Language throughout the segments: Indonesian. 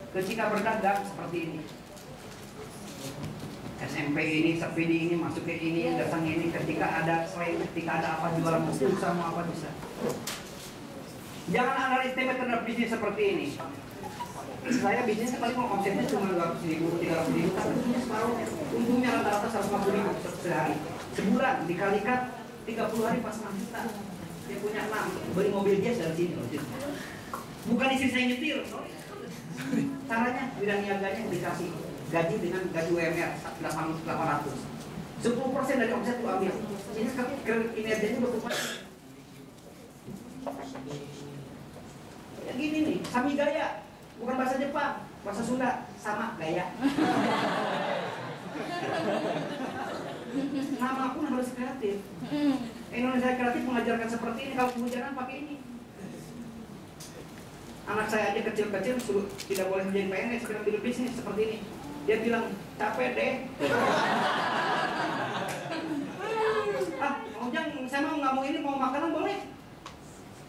Ketika berdagang seperti ini, SMP ini, SPD ini, masuk ke ini, datang ini, ketika ada selain, ketika ada apa, jualan buku sama apa bisa. Jangan underestimate terhadap bisnis seperti ini. Saya bisnisnya paling mau omsetnya cuma 200.000, 300.000, tapi punya separuhnya. Untungnya rata-rata 150.000 sehari. Sebulan dikalikan 30 hari pas 6 juta. Dia punya 6, beli mobil jazz dari sini loh. Bukan istri saya nyetir. Caranya bidang niaganya dikasih gaji dengan gaji UMR 800. 10% dari omset itu ambil. Ini kinerjanya berubah. Ya gini nih, sami gaya. Bukan bahasa Jepang, bahasa Sunda, sama gaya. Nama pun harus kreatif. Indonesia Kreatif mengajarkan seperti ini. Kalau kehujanan pakai ini. Anak saya aja kecil-kecil suruh tidak boleh menjadi PNS, sekarang bikin bisnis seperti ini. Dia bilang capek deh. Saya mau nggak mau ini, mau makanan boleh.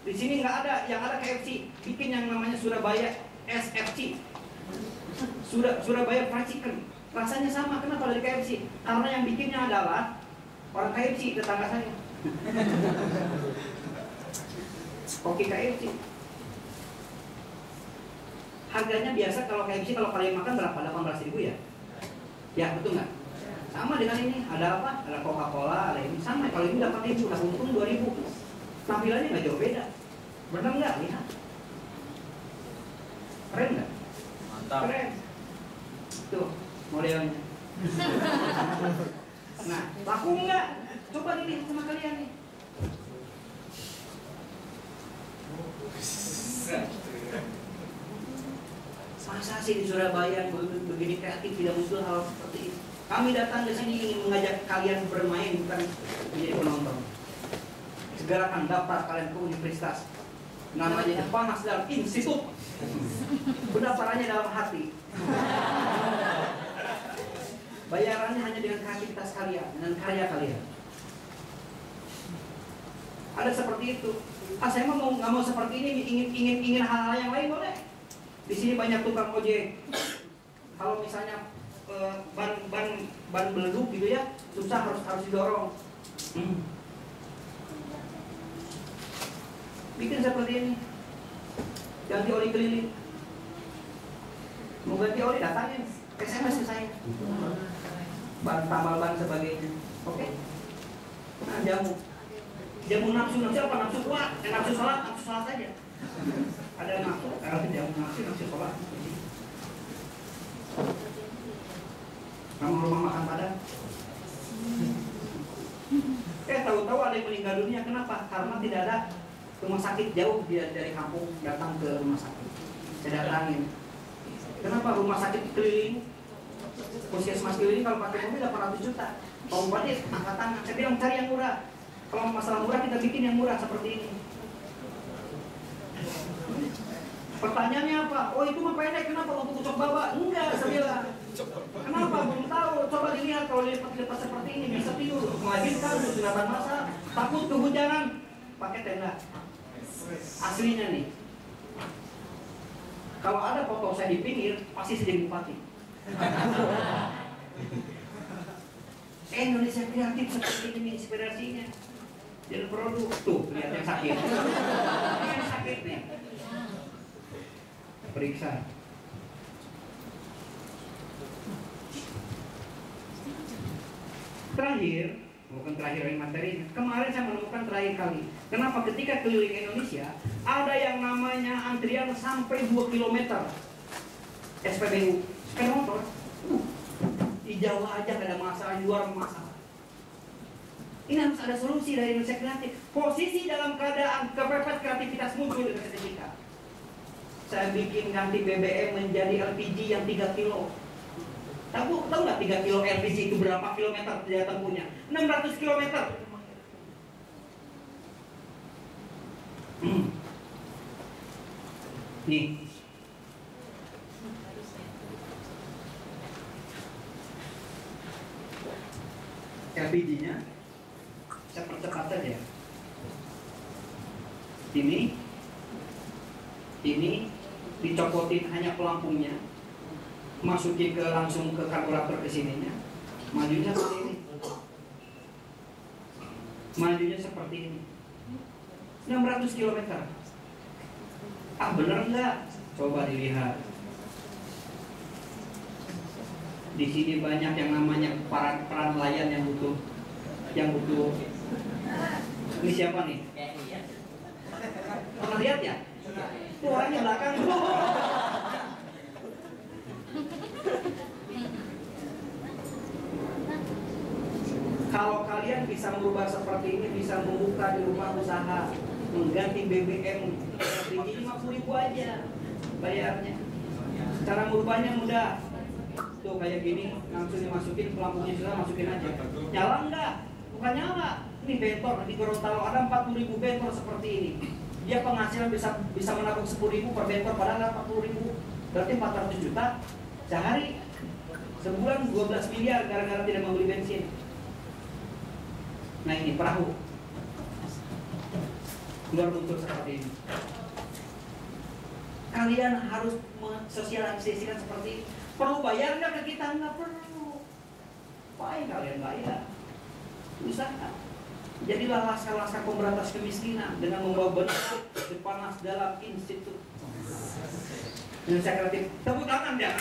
Di sini nggak ada, yang ada KFC. Bikin yang namanya Surabaya SFC, Surabaya Fried Chicken. Rasanya sama, kenapa dari KFC? Karena yang bikinnya adalah orang KFC, tetangga saya. Koki KFC. Harganya biasa kalau KFC, kalau kalian makan berapa? 18.000 ya? Ya, betul nggak? Sama dengan ini, ada apa? Ada Coca-Cola, ada ini. Sama, kalau ini 8.000, udah untung 2.000. Tampilannya nggak jauh beda. Benar nggak? Lihat. Keren nggak? Mantap. Keren. Tuh modelnya. Nah, laku nggak? Coba dilihat sama kalian nih. Masa sih di Surabaya begini kreatif tidak muncul hal seperti ini? Kami datang ke sini ingin mengajak kalian bermain, bukan menjadi penonton. Segerakan daftar kalian ke universitas. Namanya Jepang Nasdaq Institute. Pendaftarannya dalam hati. Bayarannya hanya dengan kreativitas kalian, dengan karya kalian. Ada seperti itu. Saya mau nggak mau seperti ini, ingin hal-hal yang lain boleh. Di sini banyak tukang ojek. Kalau misalnya ban beleduk gitu ya, susah, harus didorong. Bikin seperti ini. Ganti oli keliling. Mau ganti oli, datangin SMS ke saya. Tambal ban sebagainya. Oke? Nah, jamu nafsu apa? Nafsu kuat, nafsu sholat saja. Ada nafsu, kalau jamu nafsu sholat. Kamu rumah makan Padang. Tahu-tahu ada yang meninggal dunia. Kenapa? Karena tidak ada rumah sakit, jauh dia dari kampung datang ke rumah sakit. Saya datangin. Kenapa rumah sakit keliling? Puskesmas keliling kalau pakai mobil 800 juta. Kalau berarti angkat tangan. Saya bilang cari yang murah. Kalau masalah murah kita bikin yang murah seperti ini. Pertanyaannya apa? Oh itu mah pendek, kenapa untuk ucok baba? Enggak, saya bilang. Kenapa? Belum tahu. Coba dilihat kalau lepas seperti ini bisa tidur, melahirkan, sunatan masa, takut kehujanan, pakai tenda. Aslinya nih. Kalau ada foto saya di pinggir, pasti saya jadi bupati. Indonesia Kreatif seperti ini inspirasinya. Jadi produk tuh, lihat yang sakit. Yang sakit nih. Periksa. Terakhir, bukan terakhir yang materi. Kemarin saya menemukan terakhir kali. Kenapa ketika keliling Indonesia ada yang namanya antrian sampai 2 km SPBU, sepeda motor. Di Jawa aja gak ada masalah, di luar masalah. Ini harus ada solusi dari Indonesia Kreatif. Posisi dalam keadaan kepepet kreativitas muncul dengan seketika. Saya bikin ganti BBM menjadi LPG yang 3 kilo. Tahu nggak 3 kilo LPG itu berapa kilometer dia tempuhnya? 600 kilometer. Nih. LPG-nya saya percepat saja. Ini dicopot colokin hanya pelampungnya, masukin ke langsung ke karburator ke sininya, majunya seperti ini. Majunya seperti ini. 600 km. Ah, bener nggak? Coba dilihat. Di sini banyak yang namanya para nelayan yang butuh ini siapa nih? Pernah lihat ya? Tuh orangnya belakang. Kalau kalian bisa merubah seperti ini, bisa membuka di rumah usaha, mengganti BBM LPG 50.000 aja bayarnya. Cara merubahnya mudah. Tuh kayak gini, langsung dimasukin pelampungnya, sudah masukin aja. Nyala enggak? Bukan nyala. Ini bentor di Gorontalo ada 40.000 bentor seperti ini. Dia penghasilan bisa menabung 10.000 per bentor, padahal 40.000. Berarti 400 juta sehari. Sebulan 12 miliar gara-gara tidak membeli bensin. Nah ini perahu keluar buntut seperti ini. Kalian harus mensosialisasikan seperti ini. Perlu bayar nggak ke kita? Nggak perlu. Wah, kalian bayar. Usaha. Jadilah laskar-laskar pemberantas kemiskinan dengan membawa bentuk dipanas dalam institut. Indonesia Kreatif. Tepuk tangan ya.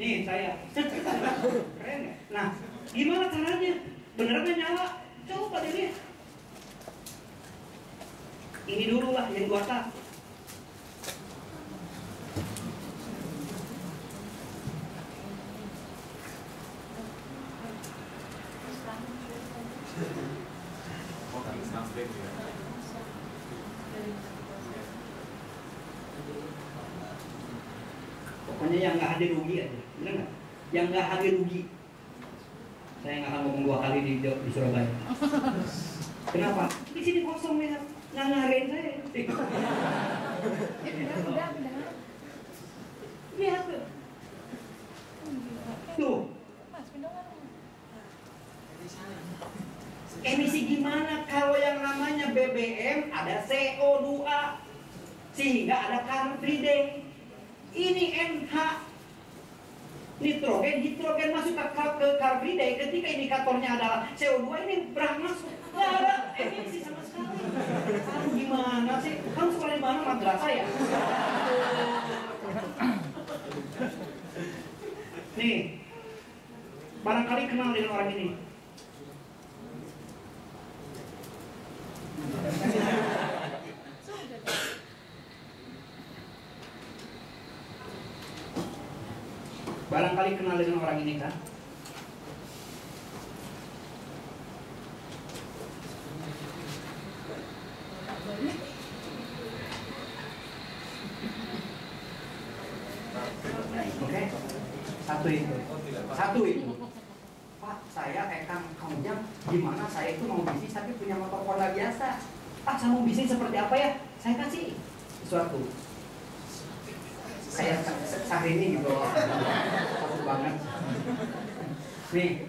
Nih saya. Keren ya? Nah, gimana caranya? Beneran nyala? Coba dilihat. Ini dulu lah yang gua tahu. Pokoknya yang nggak hadir rugi aja, bener nggak? Yang nggak hadir rugi. Saya nggak akan ngomong 2 kali di Surabaya. Kenapa? Di sini kosong ya, nggak ngarain saya. Lihat tuh. Tuh. Emisi gimana kalau yang namanya BBM ada CO2 sehingga ada Car Free Day. Ini NH nitrogen, hidrogen masuk ke Car Free Day. Ketika indikatornya adalah CO2 ini berangsur nggak ada emisi sama sekali. Aduh gimana sih? Kamu sekolah di mana? Madrasah ya? Nih, barangkali kenal dengan orang ini. Barangkali kenal dengan orang ini kan? Oke, satu itu. Pak, saya Kang Ujang, gimana saya itu mau bisnis tapi punya motor Honda biasa. Pak, saya mau bisnis seperti apa ya? Saya kasih sesuatu. Kayak Syahrini gitu, satu banget. Nih,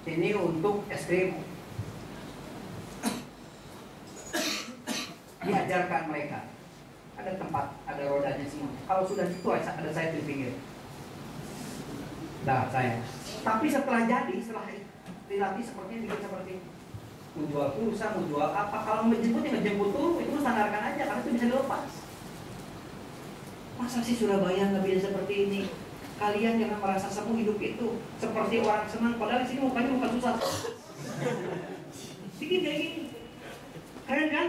ini untuk es krim. Diajarkan mereka. Ada tempat, ada rodanya semua. Kalau sudah itu ada saya di pinggir. Nah, saya. Tapi setelah jadi, setelah dilatih seperti ini, seperti ini. Mau jual pulsa, mau jual apa, kalau menjemputnya ngejemput tuh, itu sandarkan aja karena itu bisa dilepas. Masa sih Surabaya nggak bisa seperti ini? Kalian jangan merasa semu hidup itu seperti orang senang, padahal di sini mukanya muka susah. Bikin kayak gini, keren kan?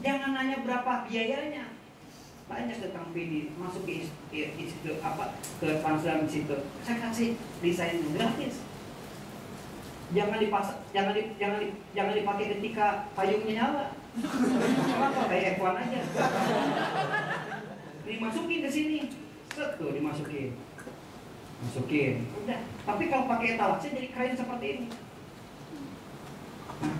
Jangan nanya berapa biayanya, banyak tentang PD masuk ke institut apa ke Pansel Institut, saya kasih desain gratis. Jangan dipakai ketika payungnya nyala. Apa kayak F1 aja. Dimasukin ke sini. Set tuh dimasukin. Masukin. Udah. Tapi kalau pakai etalase jadi keren seperti ini. Nah.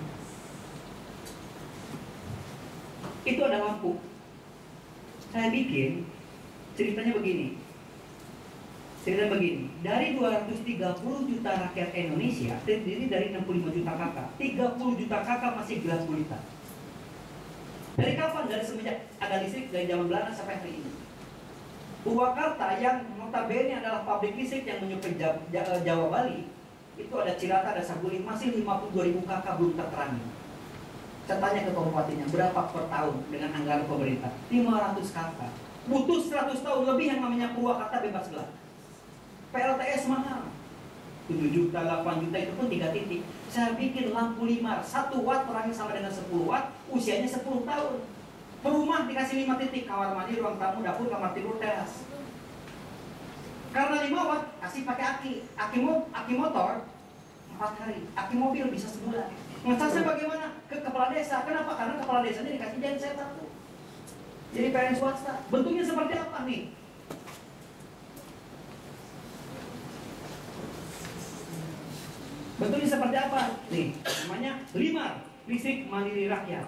Itu ada lampu. Saya bikin ceritanya begini. Saya begini, dari 230 juta rakyat Indonesia terdiri dari 65 juta kakak. 30 juta kakak masih gelas gulita. Dari kapan? Dari semenjak ada listrik dari zaman Belanda sampai hari ini. Purwakarta yang notabene adalah pabrik listrik yang menyuplai Jawa Bali, itu ada Cirata, ada Saguling, masih 52.000 kakak belum terterangi. Saya tanya ke kabupatennya, berapa per tahun dengan anggaran pemerintah? 500 kakak. Butuh 100 tahun lebih yang namanya Purwakarta bebas gelap. PLTS mahal, 7 juta, 8 juta, itu pun 3 titik. Saya bikin lampu 5, 1 watt orangnya sama dengan 10 watt, usianya 10 tahun. Rumah dikasih 5 titik, kamar mandi, ruang tamu, dapur, kamar tidur, teras. Karena 5 watt, kasih pakai aki motor 4 hari, aki mobil bisa sebulan. Ngesasnya bagaimana? Ke kepala desa. Kenapa? Karena kepala desanya dikasih genset 1. Jadi PLN swasta. Bentuknya seperti apa nih? Bentuknya seperti apa? Nih, namanya LIMAR, listrik mandiri rakyat.